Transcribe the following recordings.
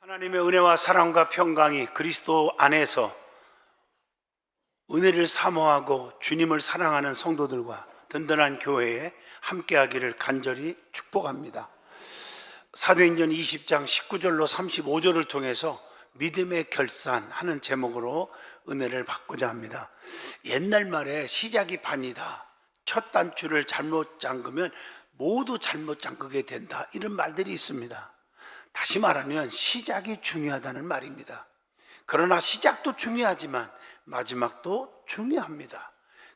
하나님의 은혜와 사랑과 평강이 그리스도 안에서 은혜를 사모하고 주님을 사랑하는 성도들과 든든한 교회에 함께하기를 간절히 축복합니다. 사도행전 20장 19절로 35절을 통해서 믿음의 결산 하는 제목으로 은혜를 받고자 합니다. 옛날 말에 시작이 반이다, 첫 단추를 잘못 잠그면 모두 잘못 잠그게 된다, 이런 말들이 있습니다. 다시 말하면 시작이 중요하다는 말입니다. 그러나 시작도 중요하지만 마지막도 중요합니다.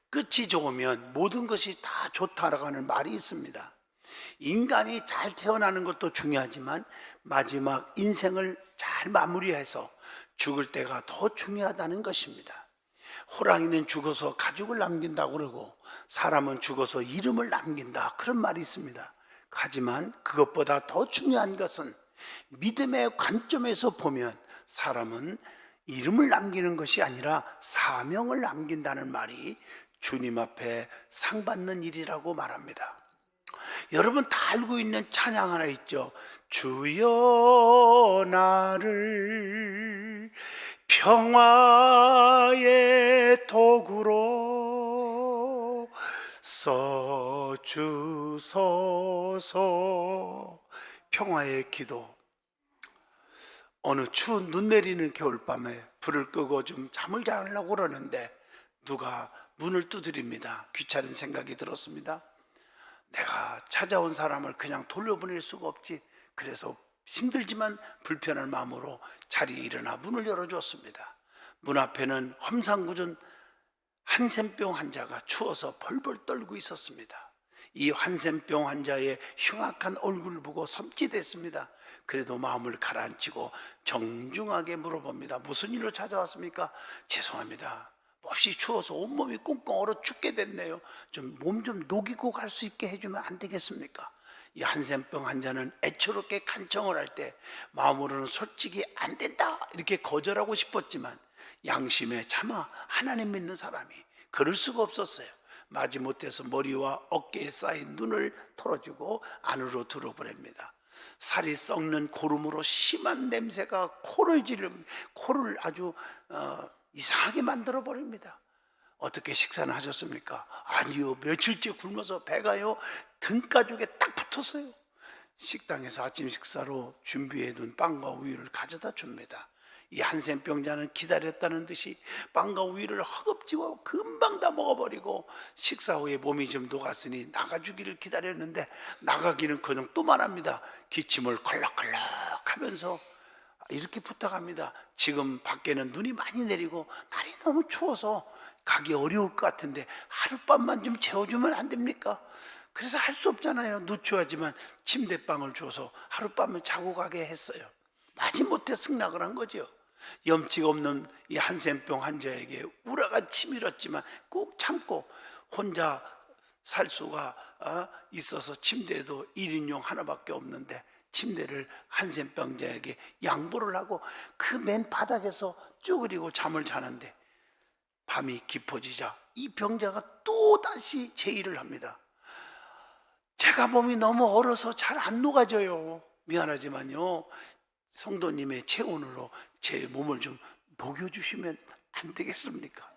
끝이 좋으면 모든 것이 다 좋다라고 하는 말이 있습니다. 인간이 잘 태어나는 것도 중요하지만 마지막 인생을 잘 마무리해서 죽을 때가 더 중요하다는 것입니다. 호랑이는 죽어서 가죽을 남긴다고 그러고 사람은 죽어서 이름을 남긴다, 그런 말이 있습니다. 하지만 그것보다 더 중요한 것은 믿음의 관점에서 보면 사람은 이름을 남기는 것이 아니라 사명을 남긴다는 말이 주님 앞에 상 받는 일이라고 말합니다. 여러분 다 알고 있는 찬양 하나 있죠. 주여 나를 평화의 도구로 써주소서. 평화의 기도. 어느 추운 눈 내리는 겨울밤에 불을 끄고 좀 잠을 자려고 그러는데 누가 문을 두드립니다. 귀찮은 생각이 들었습니다. 내가 찾아온 사람을 그냥 돌려보낼 수가 없지. 그래서 힘들지만 불편한 마음으로 자리에 일어나 문을 열어주었습니다. 문 앞에는 험상궂은 한센병 환자가 추워서 벌벌 떨고 있었습니다. 이 한센병 환자의 흉악한 얼굴을 보고 섬찟했습니다. 그래도 마음을 가라앉히고 정중하게 물어봅니다. 무슨 일로 찾아왔습니까? 죄송합니다, 몹시 추워서 온몸이 꽁꽁 얼어 죽게 됐네요. 좀 몸 좀 녹이고 갈 수 있게 해주면 안 되겠습니까? 이 한센병 환자는 애처롭게 간청을 할 때 마음으로는 솔직히 안 된다 이렇게 거절하고 싶었지만 양심에 차마 하나님 믿는 사람이 그럴 수가 없었어요. 마지못해서 머리와 어깨에 쌓인 눈을 털어주고 안으로 들어보냅니다. 살이 썩는 고름으로 심한 냄새가 코를 아주 이상하게 만들어 버립니다. 어떻게 식사는 하셨습니까? 아니요, 며칠째 굶어서 배가요 등가죽에 딱 붙었어요. 식당에서 아침 식사로 준비해둔 빵과 우유를 가져다 줍니다. 이 한센병자는 기다렸다는 듯이 빵과 우유를 허겁지겁 금방 다 먹어버리고 식사 후에 몸이 좀 녹았으니 나가주기를 기다렸는데 나가기는커녕 또 말합니다. 기침을 컬럭컬럭 하면서 이렇게 부탁합니다. 지금 밖에는 눈이 많이 내리고 날이 너무 추워서 가기 어려울 것 같은데 하룻밤만 좀 재워주면 안 됩니까? 그래서 할 수 없잖아요. 누추하지만 침대방을 줘서 하룻밤을 자고 가게 했어요. 마지못해 승낙을 한 거죠. 염치가 없는 이 한센병 환자에게 우라가 치밀었지만 꼭 참고 혼자 살 수가 있어서 침대도 1인용 하나밖에 없는데 침대를 한센병자에게 양보를 하고 그 맨 바닥에서 쭈그리고 잠을 자는데 밤이 깊어지자 이 병자가 또 다시 제의를 합니다. 제가 몸이 너무 얼어서 잘 안 녹아져요. 미안하지만요, 성도님의 체온으로 제 몸을 좀 녹여주시면 안 되겠습니까?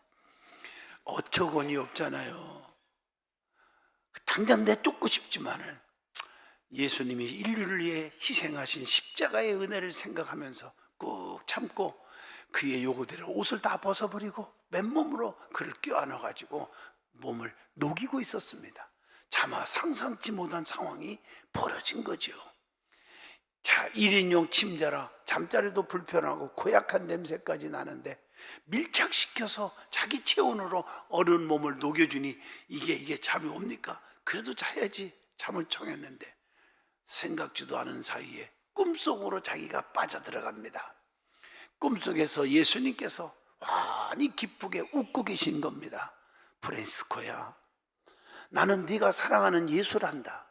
어처구니 없잖아요. 당장 내쫓고 싶지만은 예수님이 인류를 위해 희생하신 십자가의 은혜를 생각하면서 꾹 참고 그의 요구대로 옷을 다 벗어버리고 맨몸으로 그를 껴안아가지고 몸을 녹이고 있었습니다. 차마 상상치 못한 상황이 벌어진 거죠. 자, 1인용 침대라 잠자리도 불편하고 고약한 냄새까지 나는데 밀착시켜서 자기 체온으로 어른 몸을 녹여주니 이게 잠이 옵니까? 그래도 자야지 잠을 청했는데 생각지도 않은 사이에 꿈속으로 자기가 빠져들어갑니다. 꿈속에서 예수님께서 환히 기쁘게 웃고 계신 겁니다. 프란시스코야, 나는 네가 사랑하는 예수란다.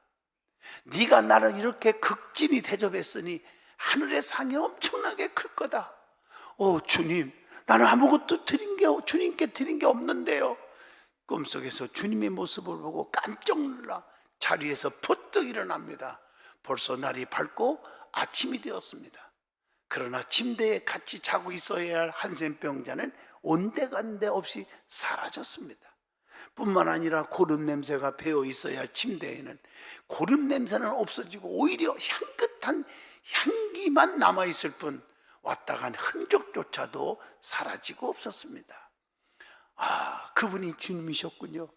네가 나를 이렇게 극진히 대접했으니 하늘의 상이 엄청나게 클 거다. 주님, 나는 아무것도 주님께 드린 게 없는데요. 꿈속에서 주님의 모습을 보고 깜짝 놀라 자리에서 퍼뜩 일어납니다. 벌써 날이 밝고 아침이 되었습니다. 그러나 침대에 같이 자고 있어야 할 한센병자는 온데간데 없이 사라졌습니다. 뿐만 아니라 고름 냄새가 배어 있어야 할 침대에는 고름 냄새는 없어지고 오히려 향긋한 향기만 남아있을 뿐 왔다 간 흔적조차도 사라지고 없었습니다. 그분이 주님이셨군요.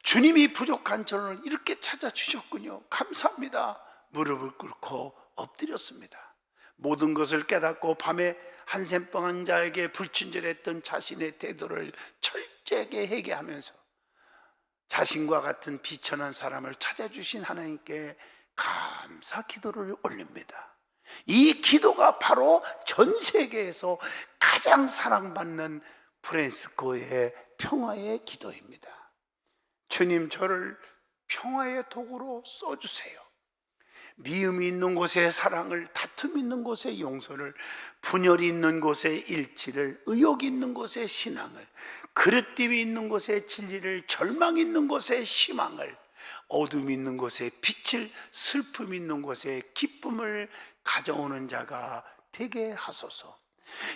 주님이 부족한 저를 이렇게 찾아주셨군요. 감사합니다. 무릎을 꿇고 엎드렸습니다. 모든 것을 깨닫고 밤에 한센병한 자에게 불친절했던 자신의 태도를 철저하게 회개하면서 자신과 같은 비천한 사람을 찾아주신 하나님께 감사 기도를 올립니다. 이 기도가 바로 전 세계에서 가장 사랑받는 프란시스코의 평화의 기도입니다. 주님, 저를 평화의 도구로 써주세요. 미움이 있는 곳에 사랑을, 다툼이 있는 곳에 용서를, 분열이 있는 곳에 일치를, 의욕이 있는 곳에 신앙을, 그릇됨이 있는 곳에 진리를, 절망이 있는 곳에 희망을, 어둠이 있는 곳에 빛을, 슬픔이 있는 곳에 기쁨을 가져오는 자가 되게 하소서.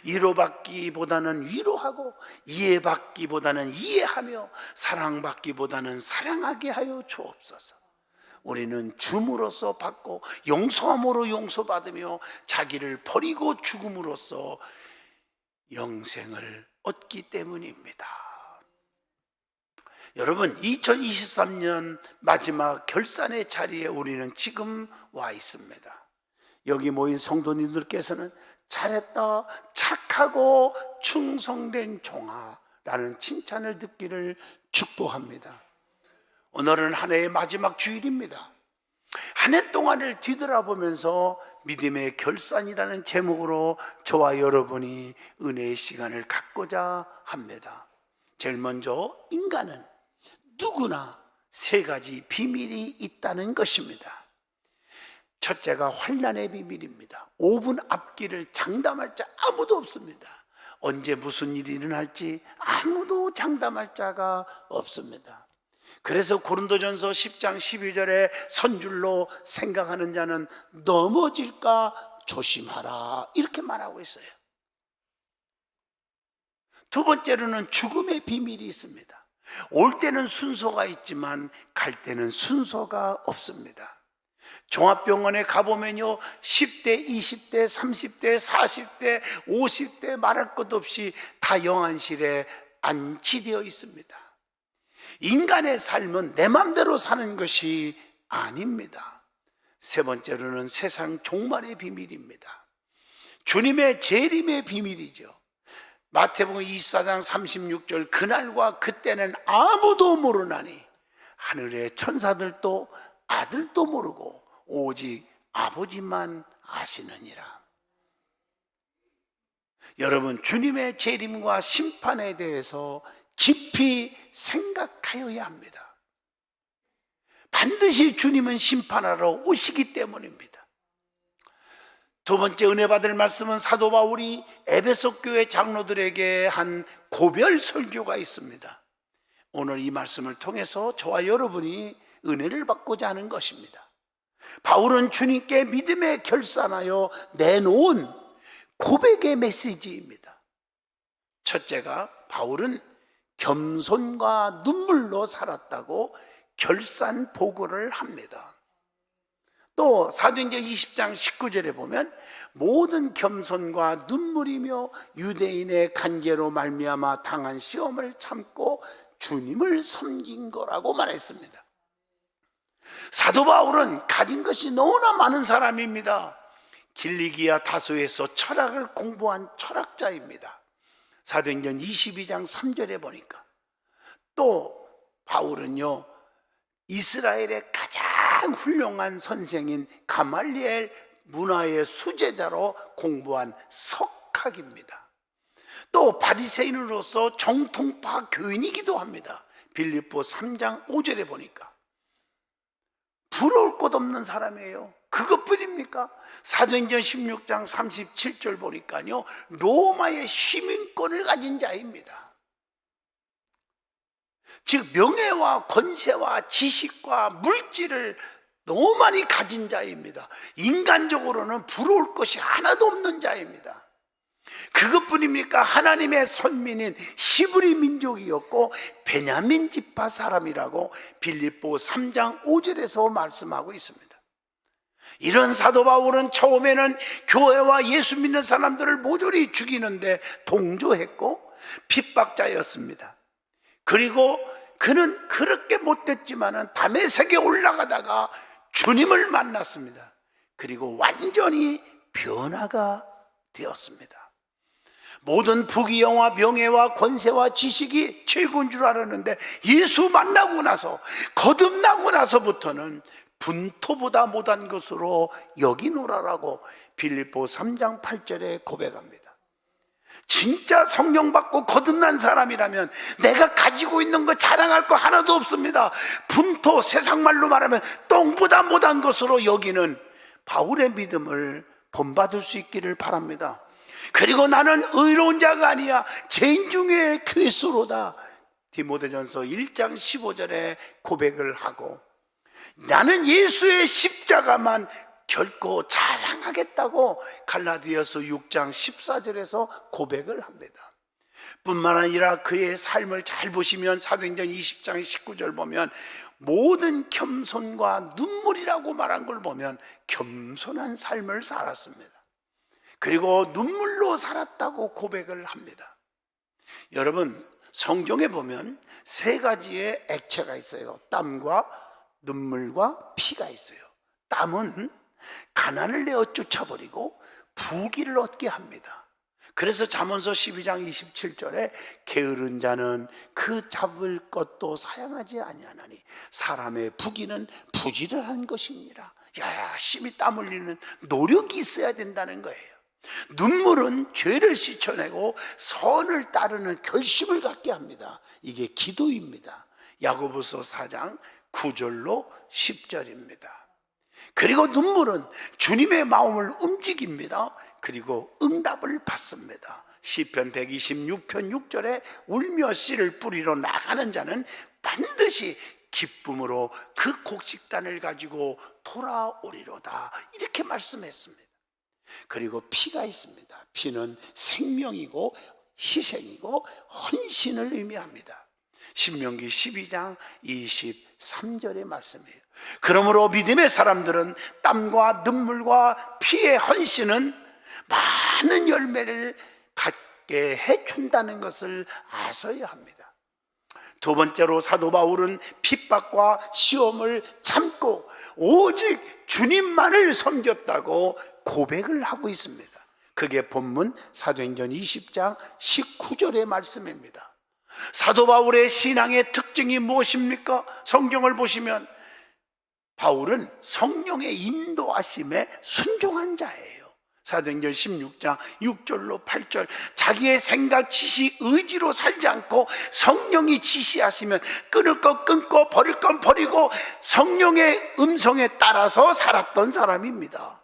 위로받기보다는 위로하고, 이해받기보다는 이해하며, 사랑받기보다는 사랑하게 하여 주옵소서. 우리는 줌으로써 받고 용서함으로 용서받으며 자기를 버리고 죽음으로써 영생을 얻기 때문입니다. 여러분, 2023년 마지막 결산의 자리에 우리는 지금 와 있습니다. 여기 모인 성도님들께서는 잘했다, 착하고 충성된 종아라는 칭찬을 듣기를 축복합니다. 오늘은 한 해의 마지막 주일입니다. 한 해 동안을 뒤돌아보면서 믿음의 결산이라는 제목으로 저와 여러분이 은혜의 시간을 갖고자 합니다. 제일 먼저 인간은 누구나 세 가지 비밀이 있다는 것입니다. 첫째가 환난의 비밀입니다. 5분 앞길을 장담할 자 아무도 없습니다. 언제 무슨 일이 일어날지 아무도 장담할 자가 없습니다. 그래서 고린도전서 10장 12절에 선줄로 생각하는 자는 넘어질까 조심하라, 이렇게 말하고 있어요. 두 번째로는 죽음의 비밀이 있습니다. 올 때는 순서가 있지만 갈 때는 순서가 없습니다. 종합병원에 가보면요, 10대, 20대, 30대, 40대, 50대 말할 것 없이 다 영안실에 안치되어 있습니다. 인간의 삶은 내 맘대로 사는 것이 아닙니다. 세 번째로는 세상 종말의 비밀입니다. 주님의 재림의 비밀이죠. 마태복음 24장 36절, 그날과 그때는 아무도 모르나니 하늘의 천사들도 아들도 모르고 오직 아버지만 아시느니라. 여러분, 주님의 재림과 심판에 대해서 깊이 생각하여야 합니다. 반드시 주님은 심판하러 오시기 때문입니다. 두 번째 은혜 받을 말씀은 사도 바울이 에베소 교회 장로들에게 한 고별 설교가 있습니다. 오늘 이 말씀을 통해서 저와 여러분이 은혜를 받고자 하는 것입니다. 바울은 주님께 믿음에 결산하여 내놓은 고백의 메시지입니다. 첫째가, 바울은 겸손과 눈물로 살았다고 결산 보고를 합니다. 또 사도행전 20장 19절에 보면 모든 겸손과 눈물이며 유대인의 간계로 말미암아 당한 시험을 참고 주님을 섬긴 거라고 말했습니다. 사도 바울은 가진 것이 너무나 많은 사람입니다. 길리기아 다소에서 철학을 공부한 철학자입니다. 사도행전 22장 3절에 보니까, 또 바울은요, 이스라엘의 가장 훌륭한 선생인 가말리엘 문화의 수제자로 공부한 석학입니다. 또 바리새인으로서 정통파 교인이기도 합니다. 빌립보 3장 5절에 보니까 부러울 것 없는 사람이에요. 그것뿐입니까? 사도행전 16장 37절 보니까요, 로마의 시민권을 가진 자입니다. 즉 명예와 권세와 지식과 물질을 너무 많이 가진 자입니다. 인간적으로는 부러울 것이 하나도 없는 자입니다. 그것뿐입니까? 하나님의 선민인 히브리 민족이었고 베냐민 지파 사람이라고 빌립보 3장 5절에서 말씀하고 있습니다. 이런 사도 바울은 처음에는 교회와 예수 믿는 사람들을 모조리 죽이는데 동조했고 핍박자였습니다. 그리고 그는 그렇게 못됐지만은 다메섹에 올라가다가 주님을 만났습니다. 그리고 완전히 변화가 되었습니다. 모든 부귀영화, 명예와 권세와 지식이 최고인 줄 알았는데 예수 만나고 나서, 거듭나고 나서부터는 분토보다 못한 것으로 여기노라라고 빌립보 3장 8절에 고백합니다. 진짜 성령 받고 거듭난 사람이라면 내가 가지고 있는 거 자랑할 거 하나도 없습니다. 분토, 세상 말로 말하면 똥보다 못한 것으로 여기는 바울의 믿음을 본받을 수 있기를 바랍니다. 그리고 나는 의로운 자가 아니야 죄인 중에 괴수로다, 디모데전서 1장 15절에 고백을 하고, 나는 예수의 십자가만 결코 자랑하겠다고 갈라디아서 6장 14절에서 고백을 합니다. 뿐만 아니라 그의 삶을 잘 보시면 사도행전 20장 19절 보면 모든 겸손과 눈물이라고 말한 걸 보면 겸손한 삶을 살았습니다. 그리고 눈물로 살았다고 고백을 합니다. 여러분, 성경에 보면 세 가지의 액체가 있어요. 땀과 눈물과 피가 있어요. 땀은 가난을 내어 쫓아버리고 부귀를 얻게 합니다. 그래서 잠언서 12장 27절에 게으른 자는 그 잡을 것도 사양하지 아니하나니 사람의 부귀는 부지런한 것이니라. 열심히 땀 흘리는 노력이 있어야 된다는 거예요. 눈물은 죄를 씻어내고 선을 따르는 결심을 갖게 합니다. 이게 기도입니다. 야고보서 4장 9절로 10절입니다. 그리고 눈물은 주님의 마음을 움직입니다. 그리고 응답을 받습니다. 시편 126편 6절에 울며 씨를 뿌리러 나가는 자는 반드시 기쁨으로 그 곡식단을 가지고 돌아오리로다, 이렇게 말씀했습니다. 그리고 피가 있습니다. 피는 생명이고 희생이고 헌신을 의미합니다. 신명기 12장 23절의 말씀이에요. 그러므로 믿음의 사람들은 땀과 눈물과 피의 헌신은 많은 열매를 갖게 해준다는 것을 아셔야 합니다. 두 번째로 사도 바울은 핍박과 시험을 참고 오직 주님만을 섬겼다고 고백을 하고 있습니다. 그게 본문 사도행전 20장 19절의 말씀입니다. 사도 바울의 신앙의 특징이 무엇입니까? 성경을 보시면 바울은 성령의 인도하심에 순종한 자예요. 사도행전 16장 6절로 8절, 자기의 생각, 지식, 의지로 살지 않고 성령이 지시하시면 끊을 것 끊고 버릴 건 버리고 성령의 음성에 따라서 살았던 사람입니다.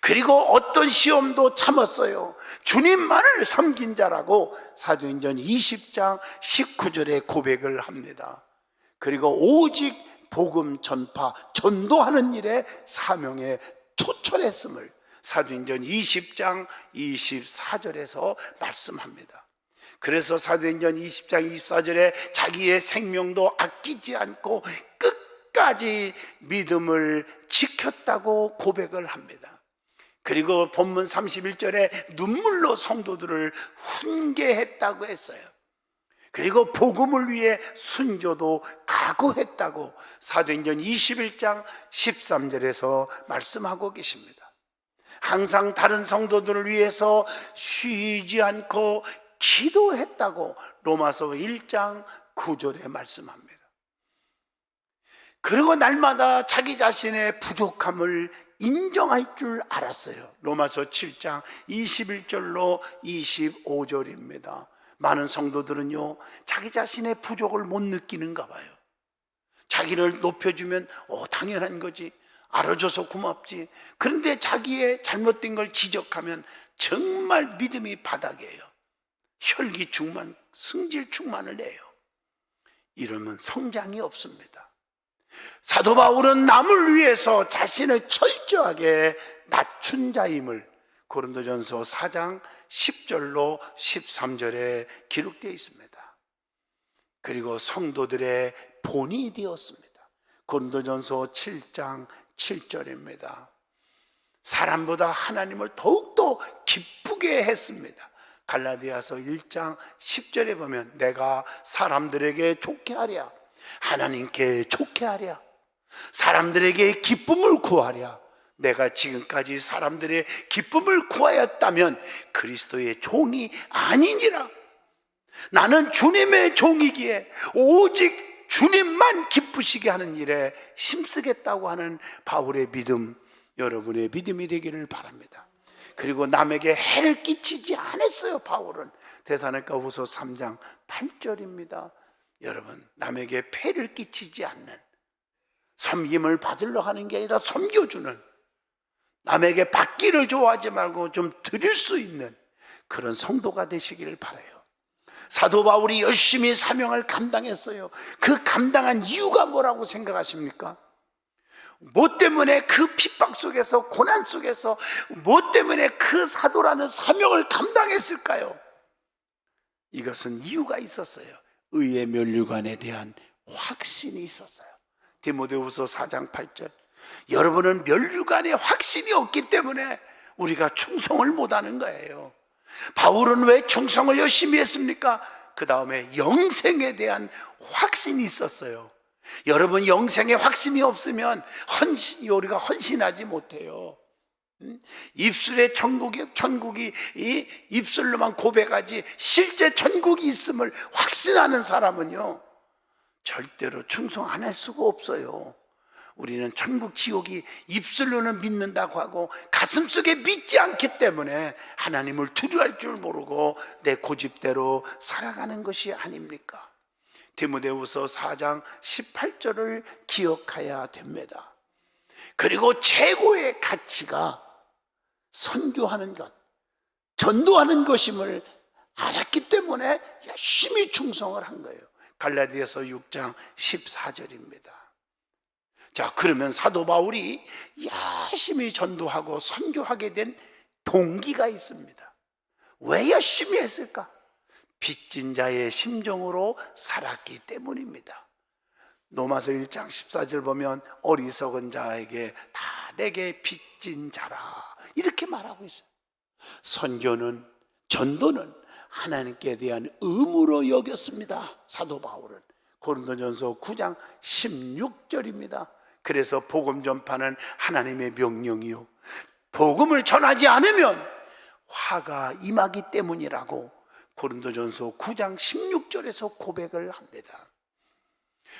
그리고 어떤 시험도 참았어요. 주님만을 섬긴 자라고 사도행전 20장 19절에 고백을 합니다. 그리고 오직 복음 전파, 전도하는 일에 사명에 투철했음을 사도행전 20장 24절에서 말씀합니다. 그래서 사도행전 20장 24절에 자기의 생명도 아끼지 않고 끝까지 믿음을 지켰다고 고백을 합니다. 그리고 본문 31절에 눈물로 성도들을 훈계했다고 했어요. 그리고 복음을 위해 순교도 각오했다고 사도행전 21장 13절에서 말씀하고 계십니다. 항상 다른 성도들을 위해서 쉬지 않고 기도했다고 로마서 1장 9절에 말씀합니다. 그리고 날마다 자기 자신의 부족함을 인정할 줄 알았어요. 로마서 7장 21절로 25절입니다. 많은 성도들은요, 자기 자신의 부족을 못 느끼는가 봐요. 자기를 높여주면 당연한 거지, 알아줘서 고맙지. 그런데 자기의 잘못된 걸 지적하면 정말 믿음이 바닥이에요. 혈기충만, 승질충만을 내요. 이러면 성장이 없습니다. 사도 바울은 남을 위해서 자신을 철저하게 낮춘 자임을 고린도전서 4장 10절로 13절에 기록되어 있습니다. 그리고 성도들의 본이 되었습니다. 고린도전서 7장 7절입니다. 사람보다 하나님을 더욱더 기쁘게 했습니다. 갈라디아서 1장 10절에 보면 내가 사람들에게 좋게 하랴, 하나님께 좋게 하랴, 사람들에게 기쁨을 구하랴. 내가 지금까지 사람들의 기쁨을 구하였다면 그리스도의 종이 아니니라. 나는 주님의 종이기에 오직 주님만 기쁘시게 하는 일에 힘쓰겠다고 하는 바울의 믿음, 여러분의 믿음이 되기를 바랍니다. 그리고 남에게 해를 끼치지 않았어요. 바울은 데살로니가후서 3장 8절입니다. 여러분, 남에게 폐를 끼치지 않는, 섬김을 받으려 하는 게 아니라 섬겨주는, 남에게 받기를 좋아하지 말고 좀 드릴 수 있는 그런 성도가 되시기를 바라요. 사도 바울이 열심히 사명을 감당했어요. 그 감당한 이유가 뭐라고 생각하십니까? 뭐 때문에 그 핍박 속에서, 고난 속에서 뭐 때문에 그 사도라는 사명을 감당했을까요? 이것은 이유가 있었어요. 의의 면류관에 대한 확신이 있었어요. 디모데후서 4장 8절, 여러분은 면류관에 확신이 없기 때문에 우리가 충성을 못하는 거예요. 바울은 왜 충성을 열심히 했습니까? 그 다음에 영생에 대한 확신이 있었어요. 여러분, 영생에 확신이 없으면 우리가 헌신하지 못해요. 입술에 천국이 이 입술로만 고백하지 실제 천국이 있음을 확신하는 사람은요 절대로 충성 안 할 수가 없어요. 우리는 천국 지옥이 입술로는 믿는다고 하고 가슴속에 믿지 않기 때문에 하나님을 두려워할 줄 모르고 내 고집대로 살아가는 것이 아닙니까? 디모데후서 4장 18절을 기억해야 됩니다. 그리고 최고의 가치가 선교하는 것, 전도하는 것임을 알았기 때문에 열심히 충성을 한 거예요. 갈라디아서 6장 14절입니다. 자, 그러면 사도 바울이 열심히 전도하고 선교하게 된 동기가 있습니다. 왜 열심히 했을까? 빚진 자의 심정으로 살았기 때문입니다. 로마서 1장 14절 보면 어리석은 자에게 다 내게 빚진 자라 이렇게 말하고 있어요. 선교는, 전도는 하나님께 대한 의무로 여겼습니다. 사도 바울은 고린도전서 9장 16절입니다. 그래서 복음 전파는 하나님의 명령이요, 복음을 전하지 않으면 화가 임하기 때문이라고 고린도전서 9장 16절에서 고백을 합니다.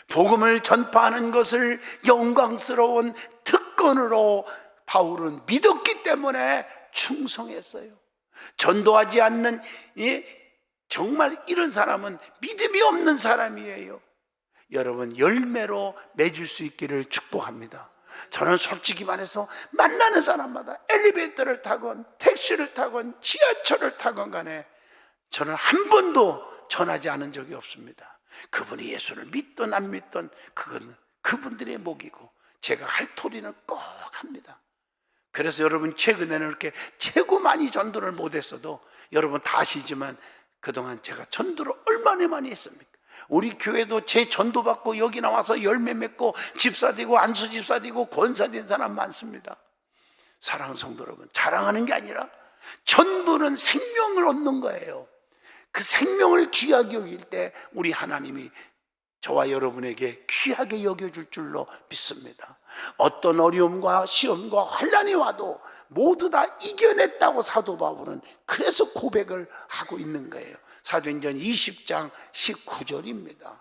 복음을 전파하는 것을 영광스러운 특권으로 바울은 믿었기 때문에 충성했어요. 전도하지 않는 정말 이런 사람은 믿음이 없는 사람이에요. 여러분, 열매로 맺을 수 있기를 축복합니다. 저는 솔직히 말해서 만나는 사람마다 엘리베이터를 타건 택시를 타건 지하철을 타건 간에 저는 한 번도 전하지 않은 적이 없습니다. 그분이 예수를 믿든 안 믿든 그건 그분들의 목이고 제가 할 토리는 꼭 합니다. 그래서 여러분, 최근에는 이렇게 최고 많이 전도를 못했어도 여러분 다 아시지만 그동안 제가 전도를 얼마나 많이 했습니까? 우리 교회도 제 전도 받고 여기 나와서 열매 맺고 집사 되고 안수 집사 되고 권사 된 사람 많습니다. 사랑하는 성도 여러분, 자랑하는 게 아니라 전도는 생명을 얻는 거예요. 그 생명을 귀하게 여길 때 우리 하나님이 저와 여러분에게 귀하게 여겨줄 줄로 믿습니다. 어떤 어려움과 시험과 환난이 와도 모두 다 이겨냈다고 사도 바울은 그래서 고백을 하고 있는 거예요. 사도행전 20장 19절입니다.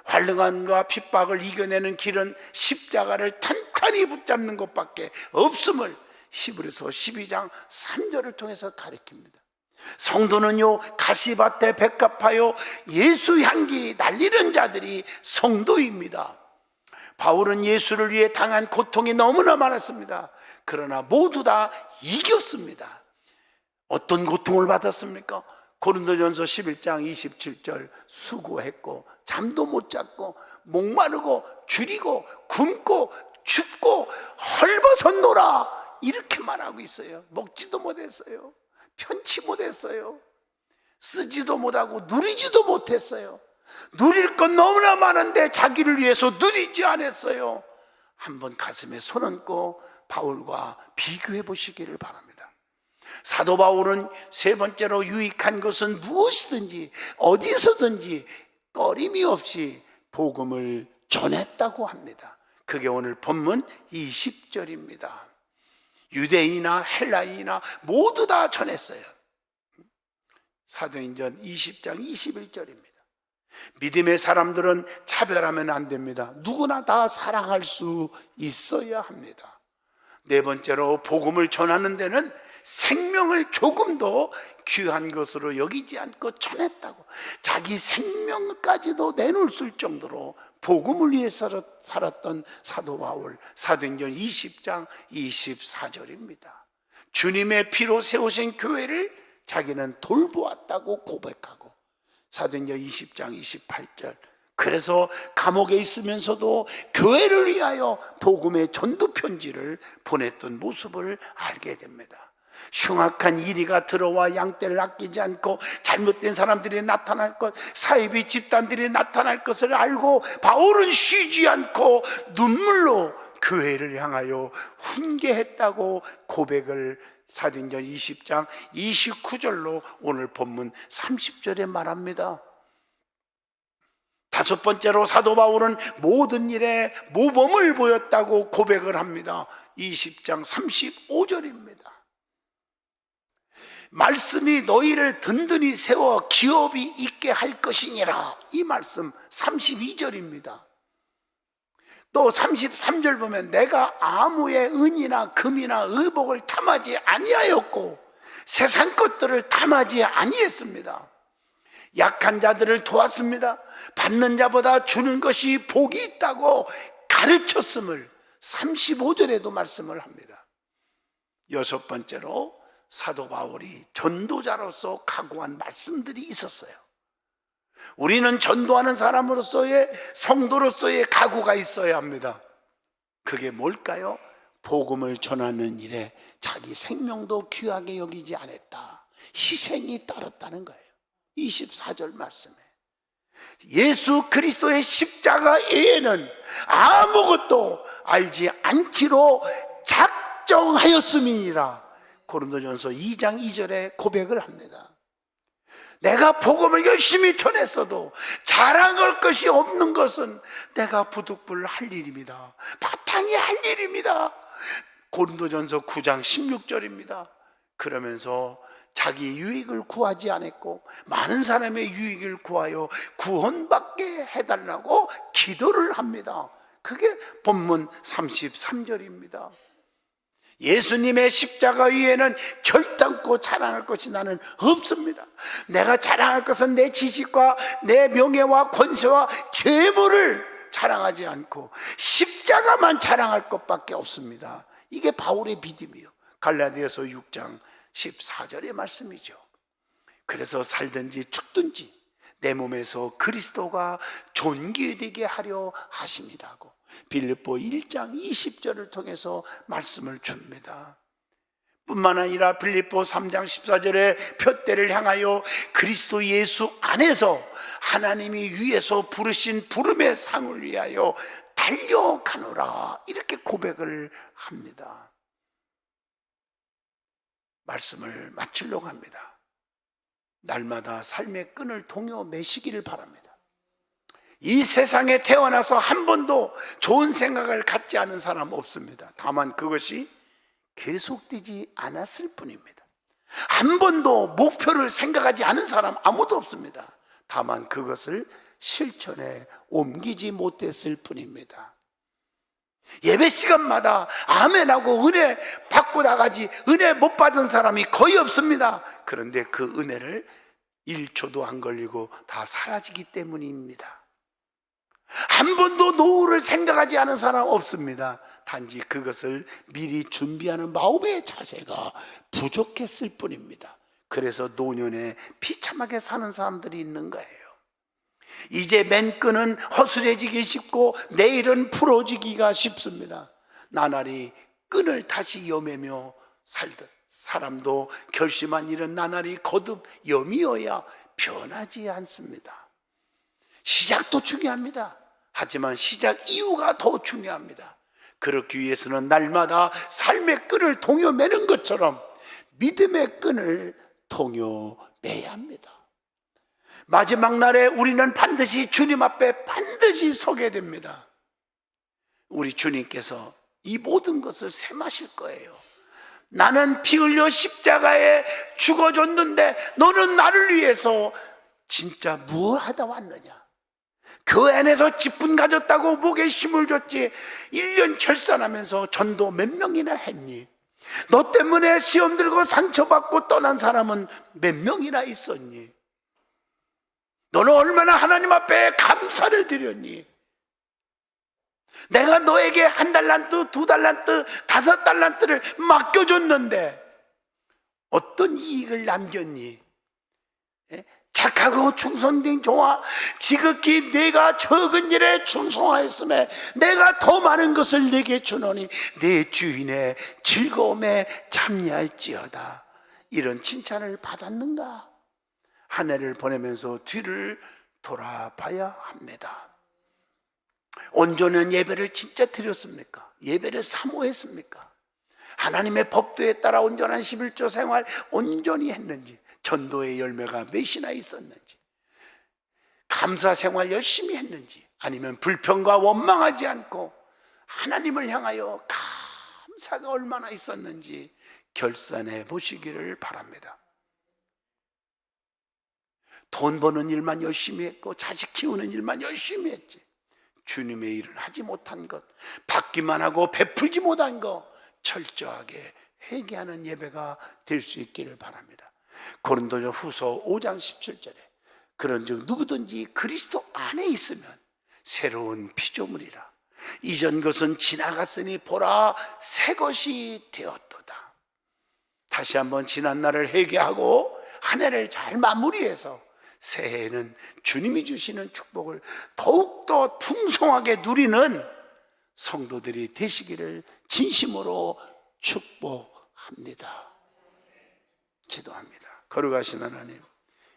환난과 핍박을 이겨내는 길은 십자가를 탄탄히 붙잡는 것밖에 없음을 히브리서 12장 3절을 통해서 가르칩니다. 성도는요, 가시밭에 백합하여 예수 향기 날리는 자들이 성도입니다. 바울은 예수를 위해 당한 고통이 너무나 많았습니다. 그러나 모두 다 이겼습니다. 어떤 고통을 받았습니까? 고린도전서 11장 27절 수고했고 잠도 못 잤고 목마르고 줄이고 굶고 춥고 헐벗었노라 이렇게 말하고 있어요. 먹지도 못했어요. 편치 못했어요. 쓰지도 못하고 누리지도 못했어요. 누릴 건 너무나 많은데 자기를 위해서 누리지 않았어요. 한번 가슴에 손 얹고 바울과 비교해 보시기를 바랍니다. 사도 바울은 세 번째로 유익한 것은 무엇이든지 어디서든지 꺼림이 없이 복음을 전했다고 합니다. 그게 오늘 본문 20절입니다. 유대인이나 헬라인이나 모두 다 전했어요. 사도행전 20장 21절입니다. 믿음의 사람들은 차별하면 안 됩니다. 누구나 다 사랑할 수 있어야 합니다. 네 번째로 복음을 전하는 데는 생명을 조금도 귀한 것으로 여기지 않고 전했다고. 자기 생명까지도 내놓을 정도로 복음을 위해 살았던 사도 바울, 사도행전 20장 24절입니다. 주님의 피로 세우신 교회를 자기는 돌보았다고 고백하고, 사도행전 20장 28절, 그래서 감옥에 있으면서도 교회를 위하여 복음의 전도 편지를 보냈던 모습을 알게 됩니다. 흉악한 이리가 들어와 양떼를 아끼지 않고 잘못된 사람들이 나타날 것, 사이비 집단들이 나타날 것을 알고 바울은 쉬지 않고 눈물로 교회를 향하여 훈계했다고 고백을 사도행전 20장 29절로 오늘 본문 30절에 말합니다. 다섯 번째로 사도 바울은 모든 일에 모범을 보였다고 고백을 합니다. 20장 35절입니다. 말씀이 너희를 든든히 세워 기업이 있게 할 것이니라. 이 말씀 32절입니다. 또 33절 보면 내가 아무의 은이나 금이나 의복을 탐하지 아니하였고 세상 것들을 탐하지 아니했습니다. 약한 자들을 도왔습니다. 받는 자보다 주는 것이 복이 있다고 가르쳤음을 35절에도 말씀을 합니다. 여섯 번째로 사도 바울이 전도자로서 각오한 말씀들이 있었어요. 우리는 전도하는 사람으로서의, 성도로서의 각오가 있어야 합니다. 그게 뭘까요? 복음을 전하는 일에 자기 생명도 귀하게 여기지 않았다. 희생이 따랐다는 거예요. 24절 말씀에 예수 그리스도의 십자가 외에는 아무것도 알지 않기로 작정하였음이니라. 고린도전서 2장 2절에 고백을 합니다. 내가 복음을 열심히 전했어도 자랑할 것이 없는 것은 내가 부득불 할 일입니다. 바탕이 할 일입니다. 고린도전서 9장 16절입니다. 그러면서 자기 유익을 구하지 않았고 많은 사람의 유익을 구하여 구원받게 해달라고 기도를 합니다. 그게 본문 33절입니다. 예수님의 십자가 위에는 결단코 자랑할 것이 나는 없습니다. 내가 자랑할 것은 내 지식과 내 명예와 권세와 재물을 자랑하지 않고 십자가만 자랑할 것밖에 없습니다. 이게 바울의 믿음이요. 갈라디아서 6장 14절의 말씀이죠. 그래서 살든지 죽든지 내 몸에서 그리스도가 존귀되게 하려 하십니다고 빌립보 1장 20절을 통해서 말씀을 줍니다. 뿐만 아니라 빌립보 3장 14절에 표대를 향하여 그리스도 예수 안에서 하나님이 위에서 부르신 부름의 상을 위하여 달려가노라 이렇게 고백을 합니다. 말씀을 마치려고 합니다. 날마다 삶의 끈을 동요 매시기를 바랍니다. 이 세상에 태어나서 한 번도 좋은 생각을 갖지 않은 사람 없습니다. 다만 그것이 계속되지 않았을 뿐입니다. 한 번도 목표를 생각하지 않은 사람 아무도 없습니다. 다만 그것을 실천에 옮기지 못했을 뿐입니다. 예배 시간마다 아멘하고 은혜 받고 나가지 은혜 못 받은 사람이 거의 없습니다. 그런데 그 은혜를 1초도 안 걸리고 다 사라지기 때문입니다. 한 번도 노후를 생각하지 않은 사람 없습니다. 단지 그것을 미리 준비하는 마음의 자세가 부족했을 뿐입니다. 그래서 노년에 비참하게 사는 사람들이 있는 거예요. 이제 맨 끈은 허술해지기 쉽고 내일은 풀어지기가 쉽습니다. 나날이 끈을 다시 여매며 살듯 사람도 결심한 일은 나날이 거듭 여미어야 변하지 않습니다. 시작도 중요합니다. 하지만 시작 이유가 더 중요합니다. 그렇기 위해서는 날마다 삶의 끈을 동여매는 것처럼 믿음의 끈을 동여매야 합니다. 마지막 날에 우리는 반드시 주님 앞에 반드시 서게 됩니다. 우리 주님께서 이 모든 것을 셈하실 거예요. 나는 피 흘려 십자가에 죽어줬는데 너는 나를 위해서 진짜 무엇하다 왔느냐? 교회 안에서 직분 가졌다고 목에 힘을 줬지 1년 결산하면서 전도 몇 명이나 했니? 너 때문에 시험 들고 상처받고 떠난 사람은 몇 명이나 있었니? 너는 얼마나 하나님 앞에 감사를 드렸니? 내가 너에게 1달란트, 2달란트, 5달란트를 맡겨줬는데 어떤 이익을 남겼니? 착하고 충성된 종아, 지극히 내가 적은 일에 충성하였음에 내가 더 많은 것을 내게 주노니 내 주인의 즐거움에 참여할지어다. 이런 칭찬을 받았는가? 한 해를 보내면서 뒤를 돌아봐야 합니다. 온전한 예배를 진짜 드렸습니까? 예배를 사모했습니까? 하나님의 법도에 따라 온전한 11조 생활 온전히 했는지, 전도의 열매가 몇이나 있었는지, 감사 생활 열심히 했는지, 아니면 불평과 원망하지 않고 하나님을 향하여 감사가 얼마나 있었는지 결산해 보시기를 바랍니다. 돈 버는 일만 열심히 했고 자식 키우는 일만 열심히 했지 주님의 일을 하지 못한 것, 받기만 하고 베풀지 못한 것 철저하게 회개하는 예배가 될 수 있기를 바랍니다. 고린도서 후서 5장 17절에 그런즉 누구든지 그리스도 안에 있으면 새로운 피조물이라 이전 것은 지나갔으니 보라 새 것이 되었도다. 다시 한번 지난 날을 회개하고 한 해를 잘 마무리해서 새해에는 주님이 주시는 축복을 더욱더 풍성하게 누리는 성도들이 되시기를 진심으로 축복합니다. 기도합니다. 거룩하신 하나님,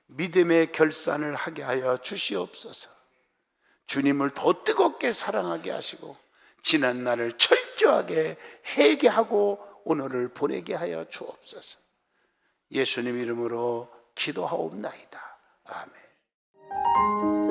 믿음의 결산을 하게 하여 주시옵소서. 주님을 더 뜨겁게 사랑하게 하시고 지난 날을 철저하게 회개하고 오늘을 보내게 하여 주옵소서. 예수님 이름으로 기도하옵나이다. 아멘.